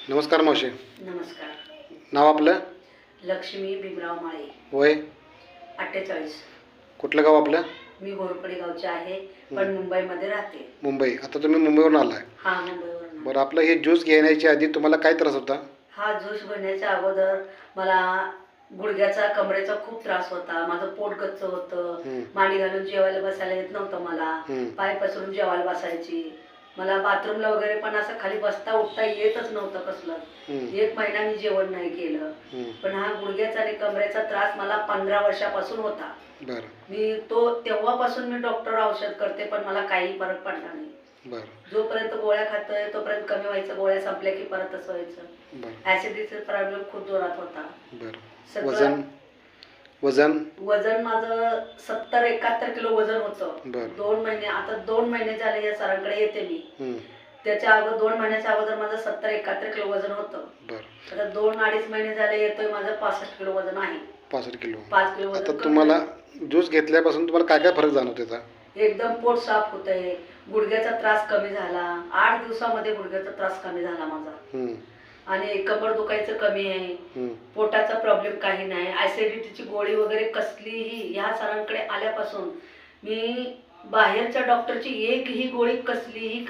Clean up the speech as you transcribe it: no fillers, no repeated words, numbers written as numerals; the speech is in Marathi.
नमस्कार मावशी. नमस्कार. नाव आपलं? लक्ष्मी भीमराव माळे. वय? 48. कुठलं गाव आपलं? मी घोरपडी गावचे आहे, पण मुंबईमध्ये राहते. मुंबई. आता तुम्ही मुंबईवरून आलाय? हा, मुंबईवरून. बरं, आपलं हे ज्यूस घेण्याच्या आधी तुम्हाला काय त्रास होता? हा ज्यूस बनण्याच्या अगोदर मला गुडघ्याचा कमरेचा खूप त्रास होता. माझं पोट गच्च होतं, मांडी घालून जेवायला बसायला येत नव्हतं मला, पाय पसरून जेवायला बसायची. मला बाथरूमला वगैरे पण असं खाली बसता उठता येतच नव्हतं कसलं. 1 महिना मी जेवण नाही केलं. पण हा गुडघ्याचा आणि कमरेचा त्रास मला 15 वर्षापासून होता. मी तेव्हापासून मी डॉक्टर औषध करते, पण मला काही फरक पडला नाही. जोपर्यंत गोळ्या खातोय तोपर्यंत कमी व्हायचं, गोळ्या संपल्या की परत असं व्हायचं. ऍसिडिटीचा प्रॉब्लेम खूप जोरात होता. वजन माझं 70-71 किलो वजन होतं. 2 महिने, आता 2 महिने झाले या सरांकडे येते मी. त्याच्या अगोदर 2 महिन्याच्या अगोदर माझं 70-71 किलो वजन होतं. आता 2-2.5 महिने झाले येतोय, माझं 65 किलो वजन आहे. 65 किलो. 5 किलो वजन. आता तुम्हाला ज्यूस घेतल्यापासून तुम्हाला काय काय फरक जाणवतो त्याचा? एकदम पोट साफ होतंय, गुडघ्याचा त्रास कमी झाला. 8 दिवसामध्ये गुडघ्याचा त्रास कमी झाला माझा. आणि कमर दुखायचं कमी आहे. पोटाचा प्रॉब्लेम काही नाही. ऍसिडिटीची गोळी वगैरे कसलीही ह्या सरांकडे आल्यापासून मी बाहेरच्या डॉक्टरची एकही गोळी कसलीही